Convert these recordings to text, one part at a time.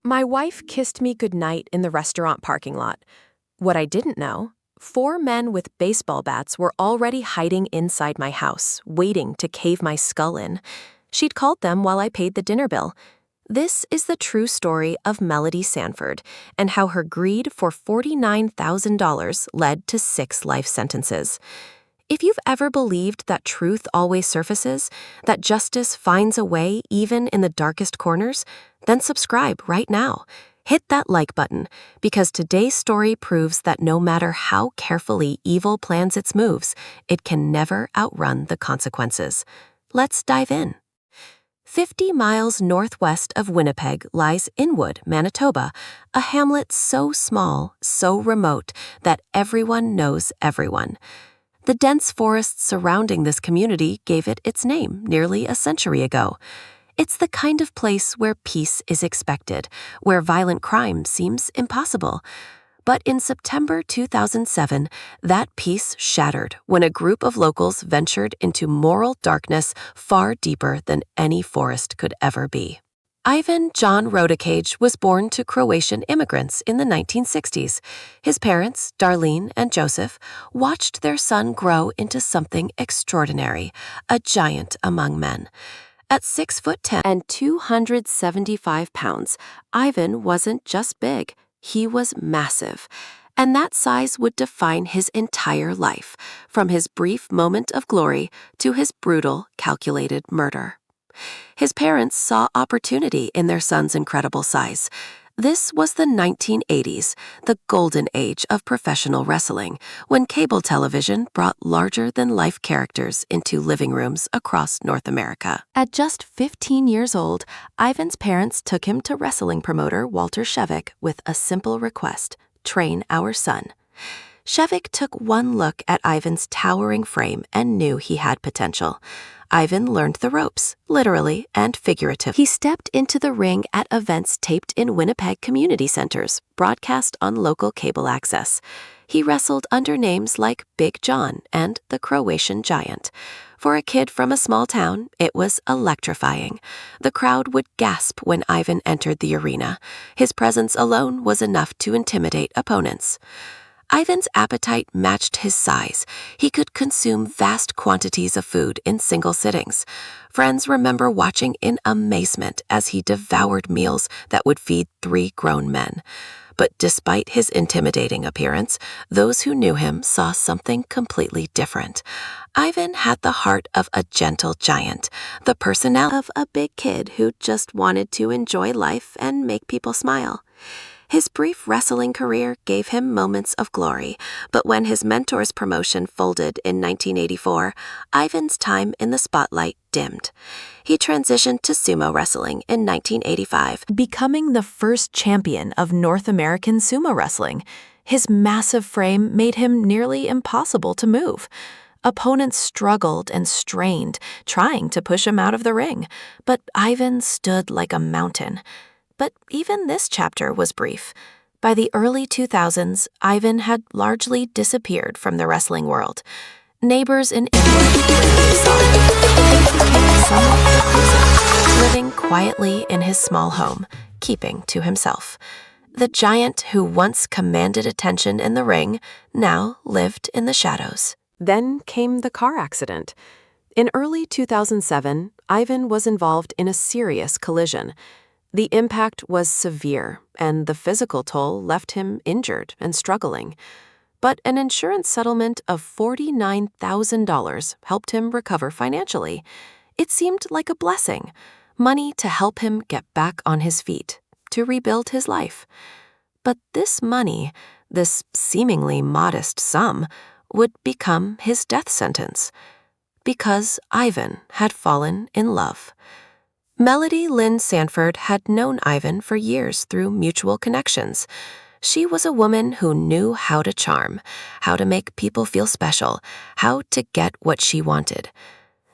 My wife kissed me goodnight in the restaurant parking lot. What I didn't know, 4 men with baseball bats were already hiding inside my house, waiting to cave my skull in. She'd called them while I paid the dinner bill. This is the true story of Melody Sanford and how her greed for $49,000 led to 6 life sentences. If you've ever believed that truth always surfaces, that justice finds a way even in the darkest corners, then subscribe right now. Hit that like button, because today's story proves that no matter how carefully evil plans its moves, it can never outrun the consequences. Let's dive in. 50 miles northwest of Winnipeg lies Inwood, Manitoba, a hamlet so small, so remote, that everyone knows everyone. The dense forests surrounding this community gave it its name nearly a century ago. It's the kind of place where peace is expected, where violent crime seems impossible. But in September 2007, that peace shattered when a group of locals ventured into moral darkness far deeper than any forest could ever be. Ivan John Rodakage was born to Croatian immigrants in the 1960s. His parents, Darlene and Joseph, watched their son grow into something extraordinary, a giant among men. At 6'10" and 275 pounds, Ivan wasn't just big, he was massive. And that size would define his entire life, from his brief moment of glory to his brutal, calculated murder. His parents saw opportunity in their son's incredible size. This was the 1980s, the golden age of professional wrestling, when cable television brought larger-than-life characters into living rooms across North America. At just 15 years old, Ivan's parents took him to wrestling promoter Walter Shevik with a simple request: train our son. Shevik took one look at Ivan's towering frame and knew he had potential. Ivan learned the ropes, literally and figuratively. He stepped into the ring at events taped in Winnipeg community centers, broadcast on local cable access. He wrestled under names like Big John and the Croatian Giant. For a kid from a small town, it was electrifying. The crowd would gasp when Ivan entered the arena. His presence alone was enough to intimidate opponents. Ivan's appetite matched his size. He could consume vast quantities of food in single sittings. Friends remember watching in amazement as he devoured meals that would feed 3 grown men. But despite his intimidating appearance, those who knew him saw something completely different. Ivan had the heart of a gentle giant, the personality of a big kid who just wanted to enjoy life and make people smile. His brief wrestling career gave him moments of glory, but when his mentor's promotion folded in 1984, Ivan's time in the spotlight dimmed. He transitioned to sumo wrestling in 1985, becoming the first champion of North American sumo wrestling. His massive frame made him nearly impossible to move. Opponents struggled and strained, trying to push him out of the ring, but Ivan stood like a mountain. But even this chapter was brief. By the early 2000s, Ivan had largely disappeared from the wrestling world. Neighbors in England rarely saw him. He became somewhat reclusive, living quietly in his small home, keeping to himself. The giant who once commanded attention in the ring now lived in the shadows. Then came the car accident. In early 2007, Ivan was involved in a serious collision. The impact was severe, and the physical toll left him injured and struggling. But an insurance settlement of $49,000 helped him recover financially. It seemed like a blessing, money to help him get back on his feet, to rebuild his life. But this money, this seemingly modest sum, would become his death sentence. Because Ivan had fallen in love. Melody Lynn Sanford had known Ivan for years through mutual connections. She was a woman who knew how to charm, how to make people feel special, how to get what she wanted.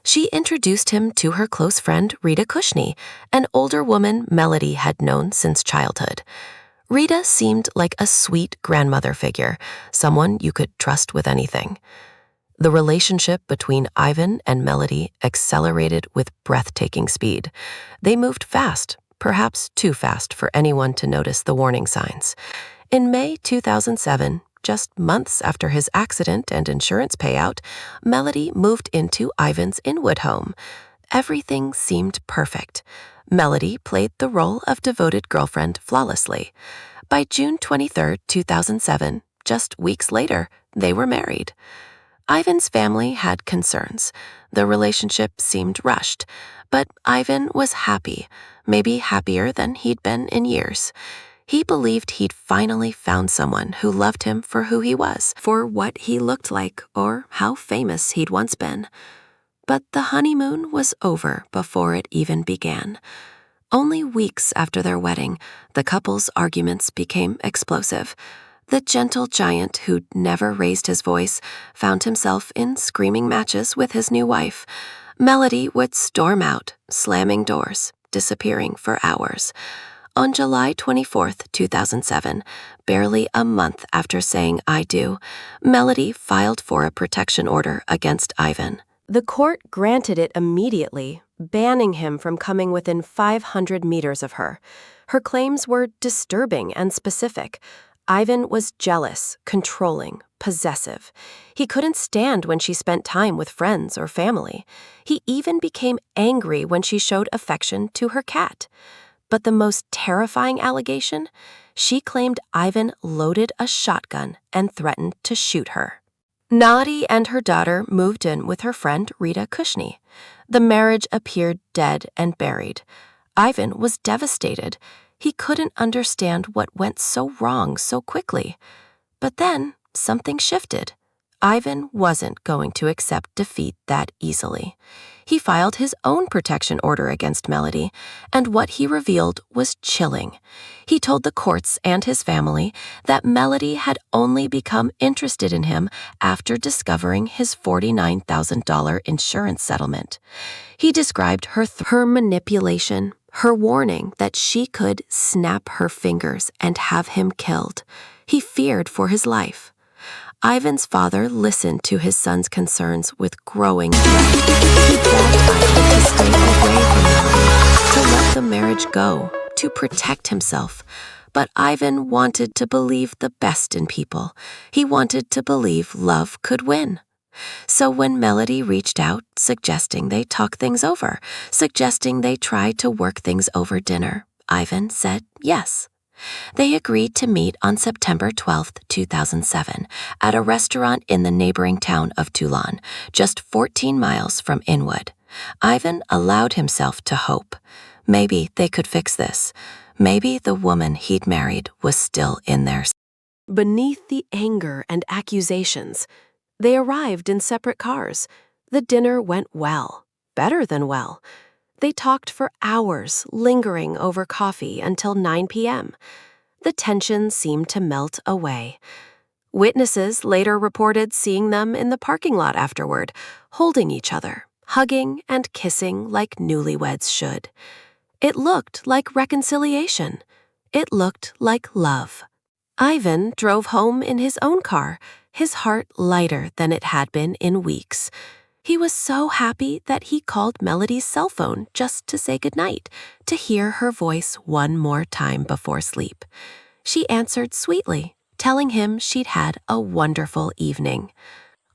She introduced him to her close friend Rita Kushney, an older woman Melody had known since childhood. Rita seemed like a sweet grandmother figure, someone you could trust with anything. The relationship between Ivan and Melody accelerated with breathtaking speed. They moved fast, perhaps too fast for anyone to notice the warning signs. In May 2007, just months after his accident and insurance payout, Melody moved into Ivan's Inwood home. Everything seemed perfect. Melody played the role of devoted girlfriend flawlessly. By June 23, 2007, just weeks later, they were married. Ivan's family had concerns. The relationship seemed rushed, but Ivan was happy, maybe happier than he'd been in years. He believed he'd finally found someone who loved him for who he was, for what he looked like, or how famous he'd once been. But the honeymoon was over before it even began. Only weeks after their wedding, the couple's arguments became explosive. The gentle giant who'd never raised his voice found himself in screaming matches with his new wife. Melody would storm out, slamming doors, disappearing for hours. On July 24, 2007, barely a month after saying "I do," Melody filed for a protection order against Ivan. The court granted it immediately, banning him from coming within 500 meters of her. Her claims were disturbing and specific. Ivan was jealous, controlling, possessive. He couldn't stand when she spent time with friends or family. He even became angry when she showed affection to her cat. But the most terrifying allegation? She claimed Ivan loaded a shotgun and threatened to shoot her. Nadi and her daughter moved in with her friend Rita Kushney. The marriage appeared dead and buried. Ivan was devastated. He couldn't understand what went so wrong so quickly. But then something shifted. Ivan wasn't going to accept defeat that easily. He filed his own protection order against Melody, and what he revealed was chilling. He told the courts and his family that Melody had only become interested in him after discovering his $49,000 insurance settlement. He described her manipulation, her warning that she could snap her fingers and have him killed. He feared for his life. Ivan's father listened to his son's concerns with growing dread. He begged Ivan to stay away from Melody, to let the marriage go, to protect himself. But Ivan wanted to believe the best in people. He wanted to believe love could win. So when Melody reached out, suggesting they talk things over, suggesting they try to work things over dinner, Ivan said yes. They agreed to meet on September 12, 2007, at a restaurant in the neighboring town of Toulon, just 14 miles from Inwood. Ivan allowed himself to hope. Maybe they could fix this. Maybe the woman he'd married was still in there. Beneath the anger and accusations, they arrived in separate cars. The dinner went well, better than well. They talked for hours, lingering over coffee until 9 p.m. The tension seemed to melt away. Witnesses later reported seeing them in the parking lot afterward, holding each other, hugging and kissing like newlyweds should. It looked like reconciliation. It looked like love. Ivan drove home in his own car, his heart lighter than it had been in weeks. He was so happy that he called Melody's cell phone just to say goodnight, to hear her voice one more time before sleep. She answered sweetly, telling him she'd had a wonderful evening.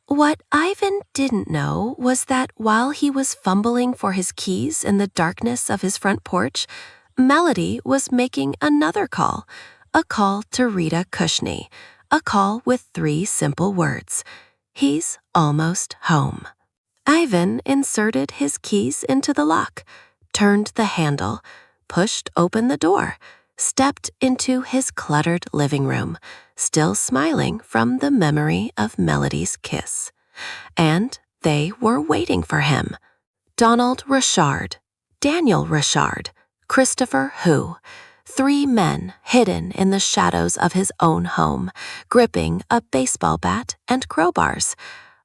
What Ivan didn't know was that while he was fumbling for his keys in the darkness of his front porch, Melody was making another call, a call to Rita Kushney, a call with 3 simple words. He's almost home. Ivan inserted his keys into the lock, turned the handle, pushed open the door, stepped into his cluttered living room, still smiling from the memory of Melody's kiss. And they were waiting for him. Donald Richard, Daniel Richard, Christopher Hu, 3 men hidden in the shadows of his own home, gripping a baseball bat and crowbars.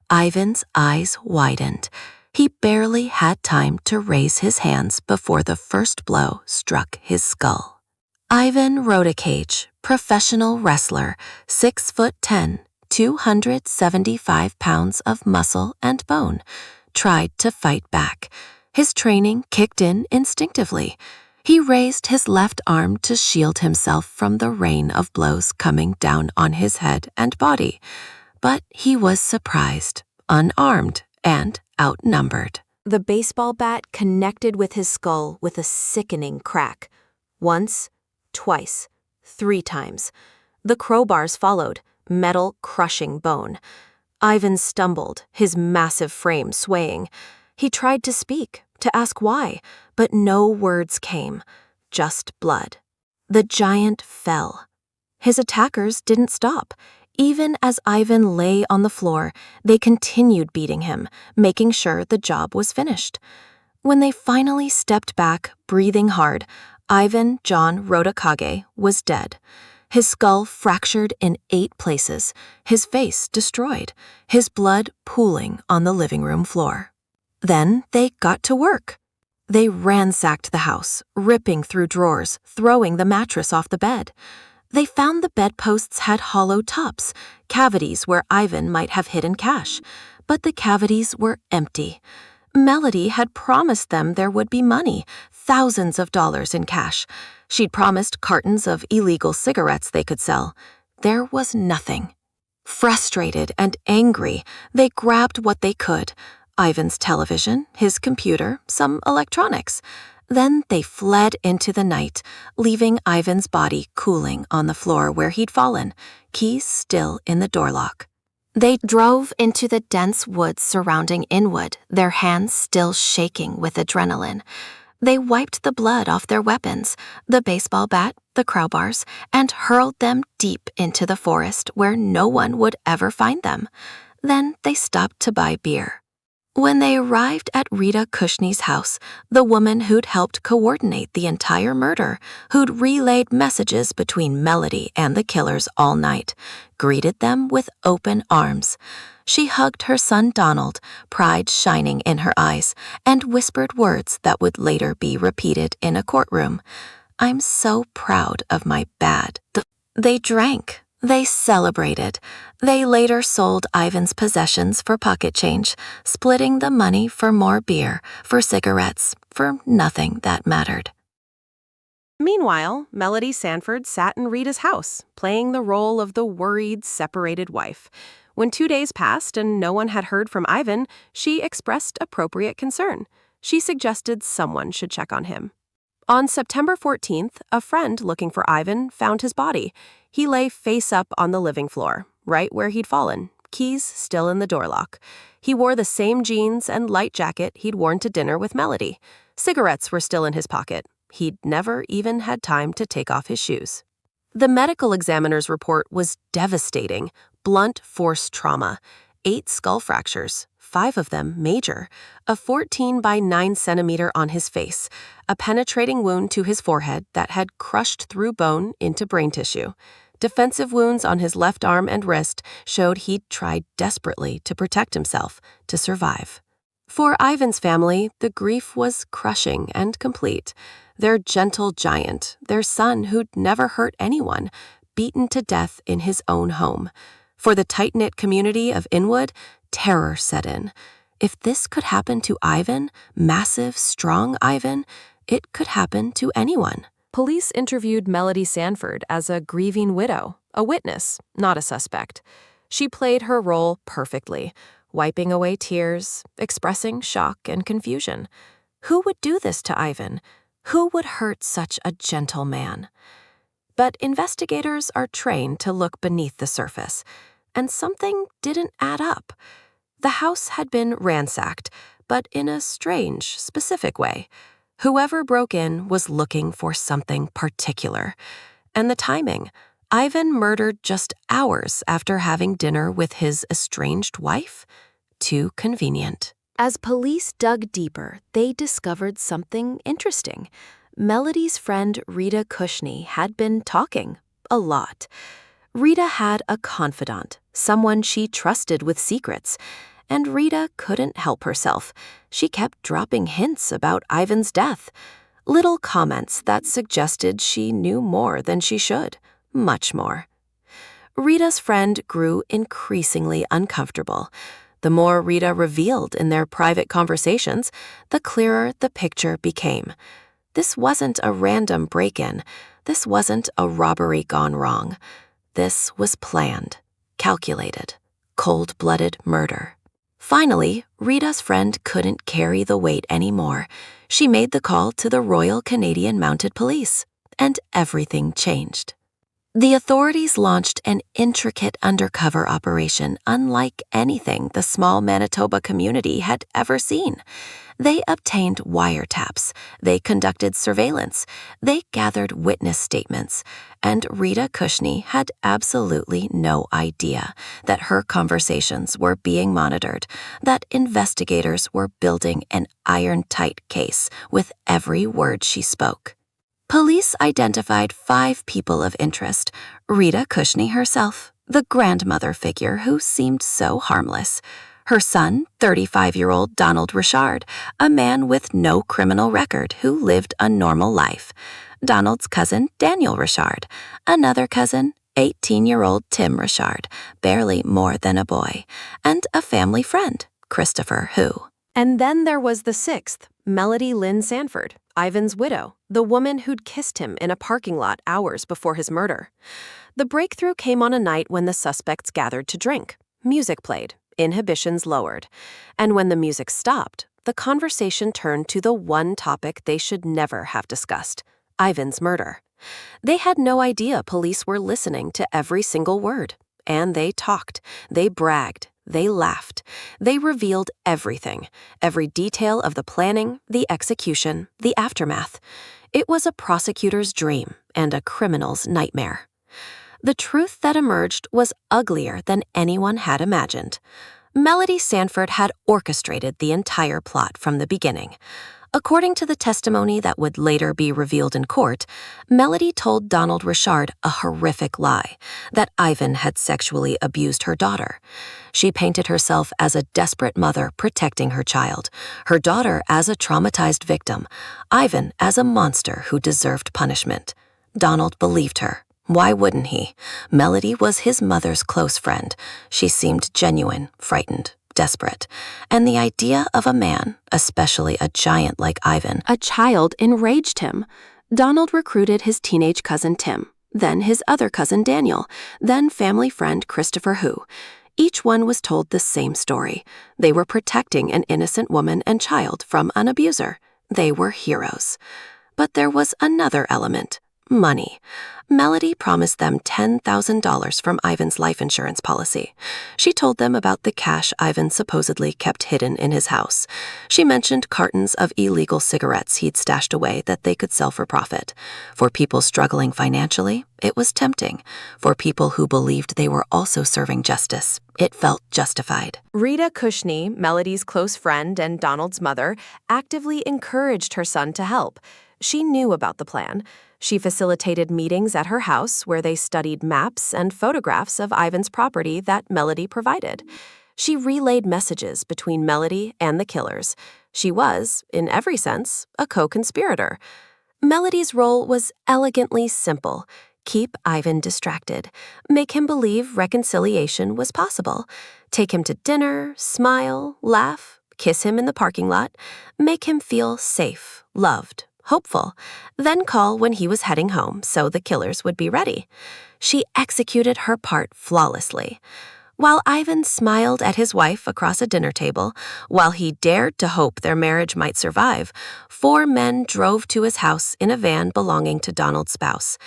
Ivan's eyes widened. He barely had time to raise his hands before the first blow struck his skull. Ivan Rodakage, professional wrestler, 6'10", 275 pounds of muscle and bone, tried to fight back. His training kicked in instinctively. He raised his left arm to shield himself from the rain of blows coming down on his head and body, but he was surprised, unarmed, and outnumbered. The baseball bat connected with his skull with a sickening crack. Once, twice, 3 times. The crowbars followed, metal crushing bone. Ivan stumbled, his massive frame swaying. He tried to speak, to ask why, but no words came, just blood. The giant fell. His attackers didn't stop. Even as Ivan lay on the floor, they continued beating him, making sure the job was finished. When they finally stepped back, breathing hard, Ivan John Rodakage was dead. His skull fractured in 8 places, his face destroyed, his blood pooling on the living room floor. Then they got to work. They ransacked the house, ripping through drawers, throwing the mattress off the bed. They found the bedposts had hollow tops, cavities where Ivan might have hidden cash, but the cavities were empty. Melody had promised them there would be money, thousands of dollars in cash. She'd promised cartons of illegal cigarettes they could sell. There was nothing. Frustrated and angry, they grabbed what they could: Ivan's television, his computer, some electronics. Then they fled into the night, leaving Ivan's body cooling on the floor where he'd fallen, keys still in the door lock. They drove into the dense woods surrounding Inwood, their hands still shaking with adrenaline. They wiped the blood off their weapons, the baseball bat, the crowbars, and hurled them deep into the forest where no one would ever find them. Then they stopped to buy beer. When they arrived at Rita Cushnie's house, the woman who'd helped coordinate the entire murder, who'd relayed messages between Melody and the killers all night, greeted them with open arms. She hugged her son Donald, pride shining in her eyes, and whispered words that would later be repeated in a courtroom. "I'm so proud of my bad." They drank. They celebrated. They later sold Ivan's possessions for pocket change, splitting the money for more beer, for cigarettes, for nothing that mattered. Meanwhile, Melody Sanford sat in Rita's house, playing the role of the worried, separated wife. When 2 days passed and no one had heard from Ivan, she expressed appropriate concern. She suggested someone should check on him. On September 14th, a friend looking for Ivan found his body. He lay face up on the living floor, right where he'd fallen, keys still in the door lock. He wore the same jeans and light jacket he'd worn to dinner with Melody. Cigarettes were still in his pocket. He'd never even had time to take off his shoes. The medical examiner's report was devastating: blunt force trauma, 8 skull fractures, 5 of them major, a 14 by 9 centimeter on his face, a penetrating wound to his forehead that had crushed through bone into brain tissue. Defensive wounds on his left arm and wrist showed he'd tried desperately to protect himself, to survive. For Ivan's family, the grief was crushing and complete. Their gentle giant, their son who'd never hurt anyone, beaten to death in his own home. For the tight-knit community of Inwood, terror set in. If this could happen to Ivan, massive, strong Ivan, it could happen to anyone. Police interviewed Melody Sanford as a grieving widow, a witness, not a suspect. She played her role perfectly, wiping away tears, expressing shock and confusion. Who would do this to Ivan? Who would hurt such a gentle man? But investigators are trained to look beneath the surface, and something didn't add up. The house had been ransacked, but in a strange, specific way. Whoever broke in was looking for something particular. And the timing: Ivan murdered just hours after having dinner with his estranged wife? Too convenient. As police dug deeper, they discovered something interesting. Melody's friend Rita Cushnie had been talking a lot. Rita had a confidant, someone she trusted with secrets, and Rita couldn't help herself. She kept dropping hints about Ivan's death, little comments that suggested she knew more than she should, much more. Rita's friend grew increasingly uncomfortable. The more Rita revealed in their private conversations, the clearer the picture became. This wasn't a random break-in. This wasn't a robbery gone wrong. This was planned, calculated, cold-blooded murder. Finally, Rita's friend couldn't carry the weight anymore. She made the call to the Royal Canadian Mounted Police, and everything changed. The authorities launched an intricate undercover operation unlike anything the small Manitoba community had ever seen. They obtained wiretaps, they conducted surveillance, they gathered witness statements, and Rita Cushney had absolutely no idea that her conversations were being monitored, that investigators were building an iron-tight case with every word she spoke. Police identified 5 people of interest: Rita Cushney herself, the grandmother figure who seemed so harmless; her son, 35-year-old Donald Richard, a man with no criminal record who lived a normal life; Donald's cousin, Daniel Richard; another cousin, 18-year-old Tim Richard, barely more than a boy; and a family friend, Christopher, who. And then there was the 6th, Melody Lynn Sanford, Ivan's widow, the woman who'd kissed him in a parking lot hours before his murder. The breakthrough came on a night when the suspects gathered to drink. Music played, inhibitions lowered. And when the music stopped, the conversation turned to the one topic they should never have discussed: Ivan's murder. They had no idea police were listening to every single word. And they talked, they bragged, they laughed. They revealed everything, every detail of the planning, the execution, the aftermath. It was a prosecutor's dream and a criminal's nightmare. The truth that emerged was uglier than anyone had imagined. Melody Sanford had orchestrated the entire plot from the beginning. According to the testimony that would later be revealed in court, Melody told Donald Richard a horrific lie, that Ivan had sexually abused her daughter. She painted herself as a desperate mother protecting her child, her daughter as a traumatized victim, Ivan as a monster who deserved punishment. Donald believed her. Why wouldn't he? Melody was his mother's close friend. She seemed genuine, frightened, desperate, and the idea of a man, especially a giant like Ivan, a child, enraged him. Donald recruited his teenage cousin Tim, then his other cousin Daniel, then family friend Christopher who. Each one was told the same story. They were protecting an innocent woman and child from an abuser. They were heroes. But there was another element: money. Melody promised them $10,000 from Ivan's life insurance policy. She told them about the cash Ivan supposedly kept hidden in his house. She mentioned cartons of illegal cigarettes he'd stashed away that they could sell for profit. For people struggling financially, it was tempting. For people who believed they were also serving justice, it felt justified. Rita Cushney, Melody's close friend and Donald's mother, actively encouraged her son to help. She knew about the plan. She facilitated meetings at her house where they studied maps and photographs of Ivan's property that Melody provided. She relayed messages between Melody and the killers. She was, in every sense, a co-conspirator. Melody's role was elegantly simple: keep Ivan distracted, make him believe reconciliation was possible, take him to dinner, smile, laugh, kiss him in the parking lot, make him feel safe, loved, hopeful, then call when he was heading home so the killers would be ready. She executed her part flawlessly. While Ivan smiled at his wife across a dinner table, while he dared to hope their marriage might survive, 4 men drove to his house in a van belonging to Donald's spouse.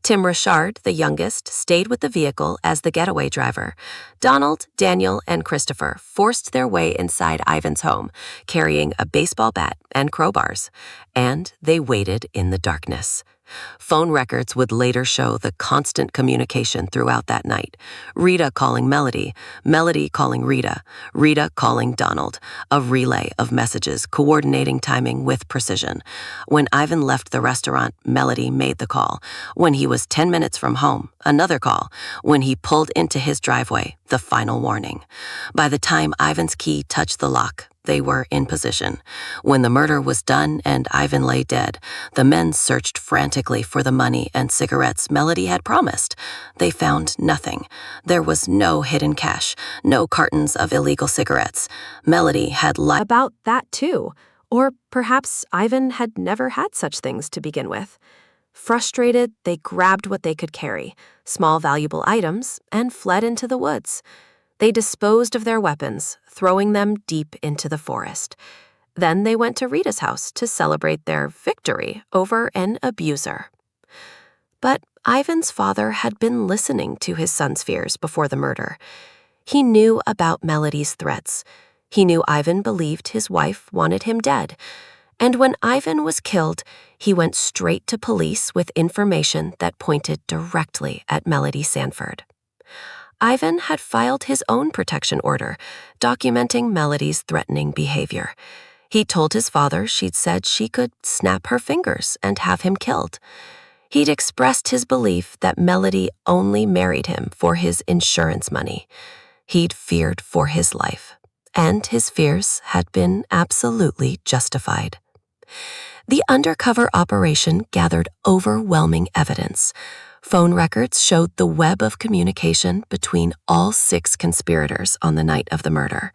Tim Richard, the youngest, stayed with the vehicle as the getaway driver. Donald, Daniel, and Christopher forced their way inside Ivan's home, carrying a baseball bat and crowbars. And they waited in the darkness. Phone records would later show the constant communication throughout that night. Rita calling Melody, Melody calling Rita, Rita calling Donald, a relay of messages coordinating timing with precision. When Ivan left the restaurant, Melody made the call. When he was 10 minutes from home, another call. When he pulled into his driveway, the final warning. By the time Ivan's key touched the lock, they were in position. When the murder was done and Ivan lay dead, the men searched frantically for the money and cigarettes Melody had promised. They found nothing. There was no hidden cash, no cartons of illegal cigarettes. Melody had lied about that too. Or perhaps Ivan had never had such things to begin with. Frustrated, they grabbed what they could carry, small valuable items, and fled into the woods. They disposed of their weapons, throwing them deep into the forest. Then they went to Rita's house to celebrate their victory over an abuser. But Ivan's father had been listening to his son's fears before the murder. He knew about Melody's threats. He knew Ivan believed his wife wanted him dead. And when Ivan was killed, he went straight to police with information that pointed directly at Melody Sanford. Ivan had filed his own protection order, documenting Melody's threatening behavior. He told his father she'd said she could snap her fingers and have him killed. He'd expressed his belief that Melody only married him for his insurance money. He'd feared for his life, and his fears had been absolutely justified. The undercover operation gathered overwhelming evidence. Phone records showed the web of communication between all 6 conspirators on the night of the murder.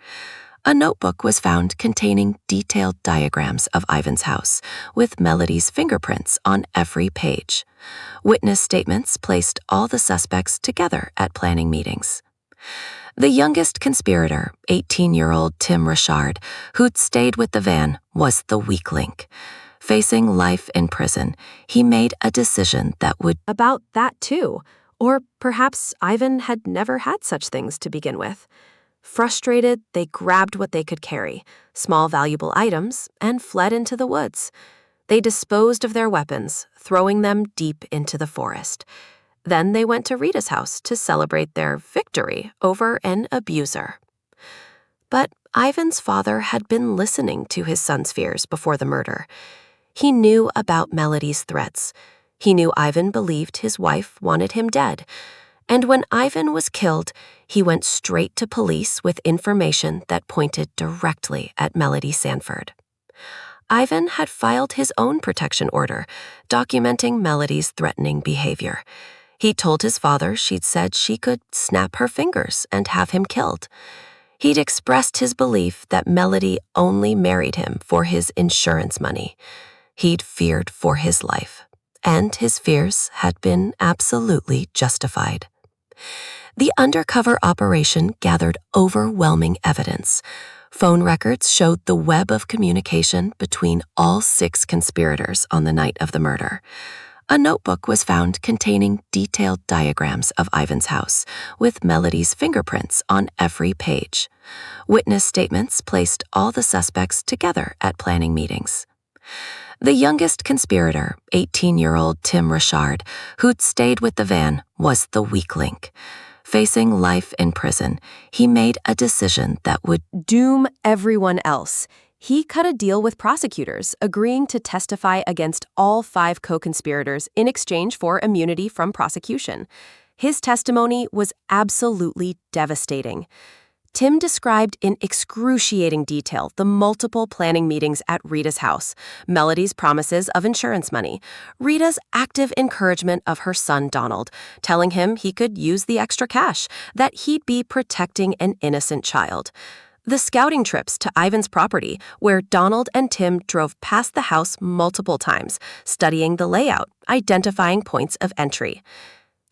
A notebook was found containing detailed diagrams of Ivan's house, with Melody's fingerprints on every page. Witness statements placed all the suspects together at planning meetings. The youngest conspirator, 18-year-old Tim Richard, who'd stayed with the van, was the weak link. Facing life in prison, he made a decision that would About that too. Or perhaps Ivan had never had such things to begin with. Frustrated, they grabbed what they could carry, small valuable items, and fled into the woods. They disposed of their weapons, throwing them deep into the forest. Then they went to Rita's house to celebrate their victory over an abuser. But Ivan's father had been listening to his son's fears before the murder. He knew about Melody's threats. He knew Ivan believed his wife wanted him dead. And when Ivan was killed, he went straight to police with information that pointed directly at Melody Sanford. Ivan had filed his own protection order, documenting Melody's threatening behavior. He told his father she'd said she could snap her fingers and have him killed. He'd expressed his belief that Melody only married him for his insurance money. He'd feared for his life, and his fears had been absolutely justified. The undercover operation gathered overwhelming evidence. Phone records showed the web of communication between all 6 conspirators on the night of the murder. A notebook was found containing detailed diagrams of Ivan's house, with Melody's fingerprints on every page. Witness statements placed all the suspects together at planning meetings. The youngest conspirator, 18-year-old Tim Richard, who'd stayed with the van, was the weak link. Facing life in prison, he made a decision that would Doom everyone else. He cut a deal with prosecutors, agreeing to testify against all 5 co-conspirators in exchange for immunity from prosecution. His testimony was absolutely devastating. Tim described in excruciating detail the multiple planning meetings at Rita's house, Melody's promises of insurance money, Rita's active encouragement of her son Donald, telling him he could use the extra cash, that he'd be protecting an innocent child. The scouting trips to Ivan's property, where Donald and Tim drove past the house multiple times, studying the layout, identifying points of entry.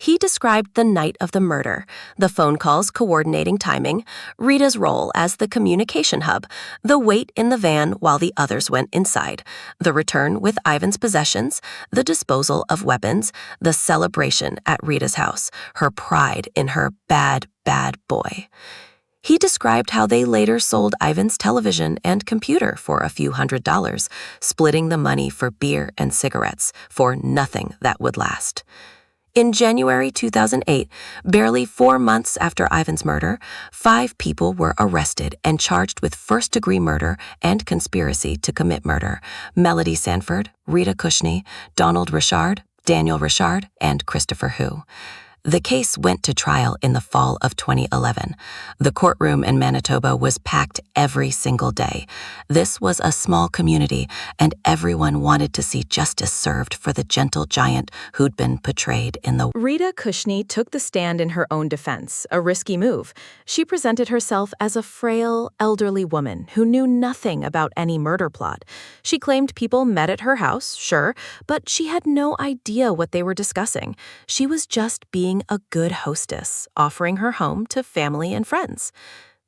He described the night of the murder, the phone calls coordinating timing, Rita's role as the communication hub, the wait in the van while the others went inside, the return with Ivan's possessions, the disposal of weapons, the celebration at Rita's house, her pride in her bad boy. He described how they later sold Ivan's television and computer for a few $100s, splitting the money for beer and cigarettes for nothing that would last. In January 2008, barely 4 months after Ivan's murder, 5 people were arrested and charged with first-degree murder and conspiracy to commit murder: Melody Sanford, Rita Cushney, Donald Richard, Daniel Richard, and Christopher Hu. The case went to trial in the fall of 2011. The courtroom in Manitoba was packed every single day. This was a small community, and everyone wanted to see justice served for the gentle giant who'd been portrayed in the... Rita Cushney took the stand in her own defense, a risky move. She presented herself as a frail, elderly woman who knew nothing about any murder plot. She claimed people met at her house, sure, but she had no idea what they were discussing. She was just being a good hostess, offering her home to family and friends.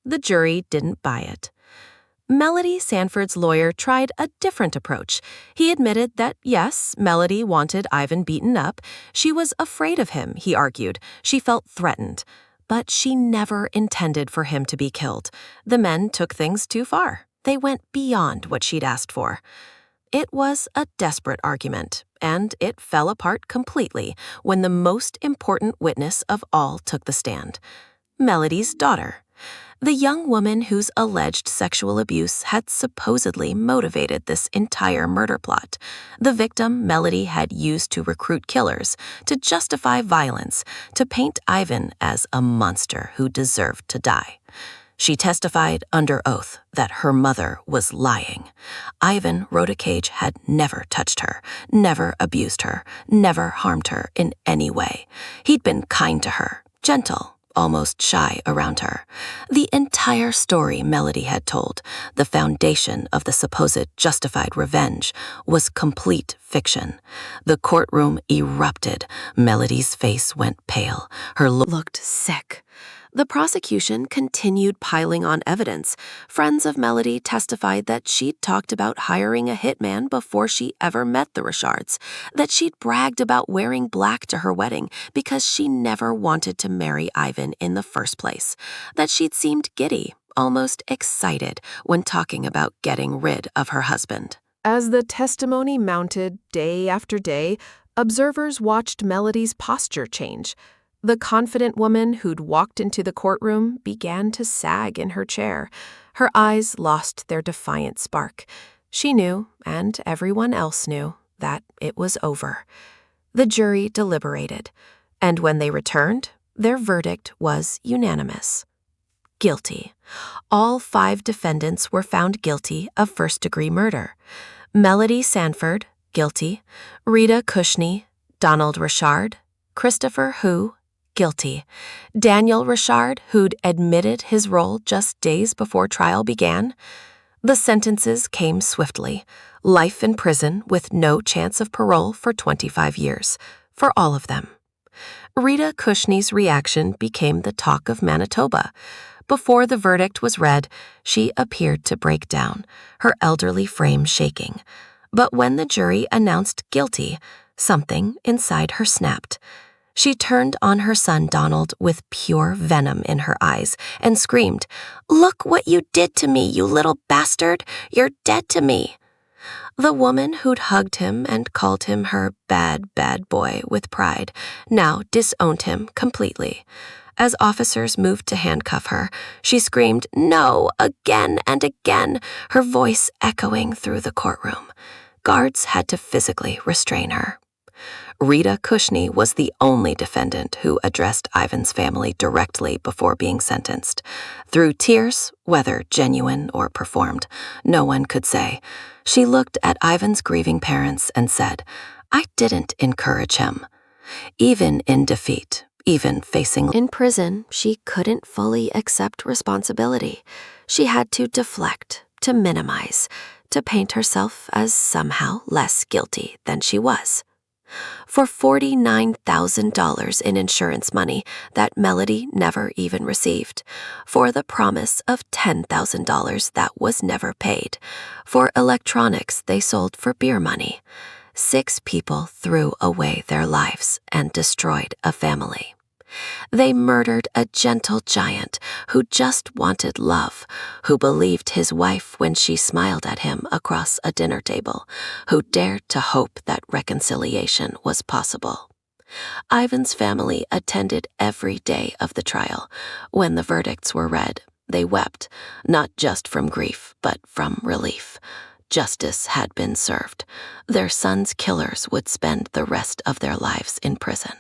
The jury didn't buy it. Melody Sanford's lawyer tried a different approach. He admitted that, yes, Melody wanted Ivan beaten up. She was afraid of him, he argued. She felt threatened. But she never intended for him to be killed. The men took things too far. They went beyond what she'd asked for. It was a desperate argument, and it fell apart completely when the most important witness of all took the stand: Melody's daughter. The young woman whose alleged sexual abuse had supposedly motivated this entire murder plot. The victim Melody had used to recruit killers, to justify violence, to paint Ivan as a monster who deserved to die. She testified under oath that her mother was lying. Ivan Rodakage had never touched her, never abused her, never harmed her in any way. He'd been kind to her, gentle, almost shy around her. The entire story Melody had told, the foundation of the supposed justified revenge, was complete fiction. The courtroom erupted. Melody's face went pale. Her look Looked sick. The prosecution continued piling on evidence. Friends of Melody testified that she'd talked about hiring a hitman before she ever met the Richards, that she'd bragged about wearing black to her wedding because she never wanted to marry Ivan in the first place, that she'd seemed giddy, almost excited, when talking about getting rid of her husband. As the testimony mounted day after day, observers watched Melody's posture change. The confident woman who'd walked into the courtroom began to sag in her chair. Her eyes lost their defiant spark. She knew, and everyone else knew, that it was over. The jury deliberated, and when they returned, their verdict was unanimous. Guilty. All 5 defendants were found guilty of first-degree murder. Melody Sanford, guilty. Rita Cushney, Donald Richard, Christopher Hu, guilty. Daniel Richard, who'd admitted his role just days before trial began. The sentences came swiftly. Life in prison with no chance of parole for 25 years, for all of them. Rita Cushney's reaction became the talk of Manitoba. Before the verdict was read, she appeared to break down, her elderly frame shaking. But when the jury announced guilty, something inside her snapped. She turned on her son Donald with pure venom in her eyes and screamed, "Look what you did to me, you little bastard! You're dead to me!" The woman who'd hugged him and called him her bad, bad boy with pride now disowned him completely. As officers moved to handcuff her, she screamed, "No!" again and again, her voice echoing through the courtroom. Guards had to physically restrain her. Rita Cushney was the only defendant who addressed Ivan's family directly before being sentenced. Through tears, whether genuine or performed, no one could say. She looked at Ivan's grieving parents and said, "I didn't encourage him." Even in defeat, even facing in prison, she couldn't fully accept responsibility. She had to deflect, to minimize, to paint herself as somehow less guilty than she was. For $49,000 in insurance money that Melody never even received, for the promise of $10,000 that was never paid, for electronics they sold for beer money, 6 people threw away their lives and destroyed a family. They murdered a gentle giant who just wanted love, who believed his wife when she smiled at him across a dinner table, who dared to hope that reconciliation was possible. Ivan's family attended every day of the trial. When the verdicts were read, they wept, not just from grief, but from relief. Justice had been served. Their son's killers would spend the rest of their lives in prison.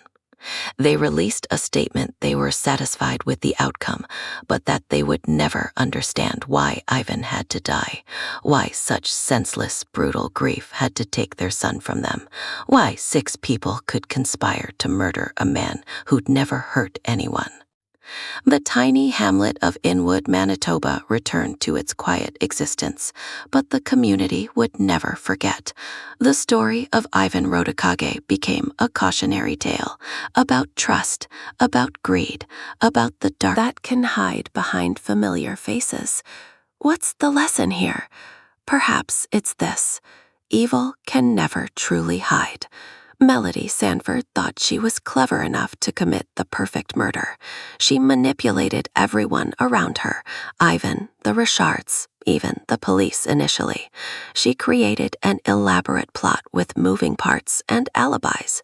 They released a statement they were satisfied with the outcome, but that they would never understand why Ivan had to die, why such senseless, brutal grief had to take their son from them, why 6 people could conspire to murder a man who'd never hurt anyone. The tiny hamlet of Inwood, Manitoba returned to its quiet existence, but the community would never forget. The story of Ivan Rodakage became a cautionary tale about trust, about greed, about the dark that can hide behind familiar faces. What's the lesson here? Perhaps it's this: evil can never truly hide. Melody Sanford thought she was clever enough to commit the perfect murder. She manipulated everyone around her, Ivan, the Richards, even the police initially. She created an elaborate plot with moving parts and alibis.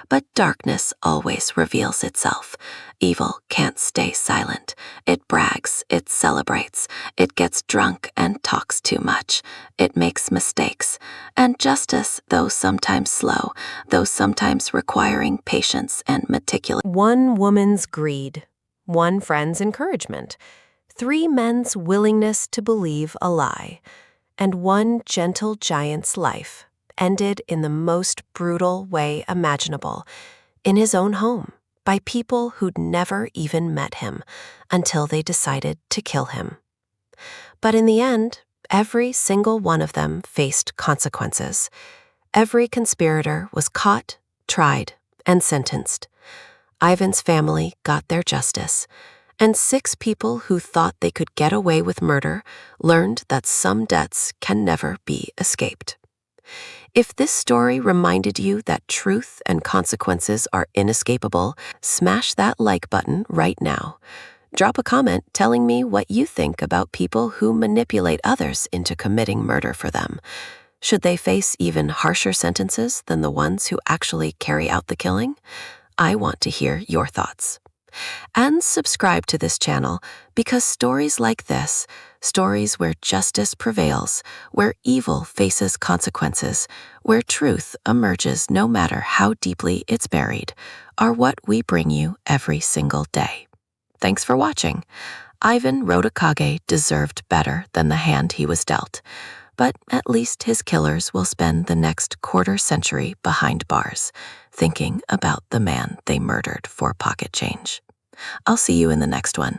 But darkness always reveals itself. Evil can't stay silent. It brags, it celebrates, it gets drunk and talks too much. It makes mistakes. And justice, though sometimes slow, though sometimes requiring patience and meticulous. One woman's greed, one friend's encouragement, 3 men's willingness to believe a lie, and one gentle giant's life ended in the most brutal way imaginable, in his own home, by people who'd never even met him until they decided to kill him. But in the end, every single one of them faced consequences. Every conspirator was caught, tried, and sentenced. Ivan's family got their justice, and 6 people who thought they could get away with murder learned that some debts can never be escaped. If this story reminded you that truth and consequences are inescapable, smash that like button right now. Drop a comment telling me what you think about people who manipulate others into committing murder for them. Should they face even harsher sentences than the ones who actually carry out the killing? I want to hear your thoughts. And subscribe to this channel because stories like this, stories where justice prevails, where evil faces consequences, where truth emerges no matter how deeply it's buried, are what we bring you every single day. Thanks for watching. Ivan Rodakage deserved better than the hand he was dealt, but at least his killers will spend the next quarter-century behind bars, thinking about the man they murdered for pocket change. I'll see you in the next one.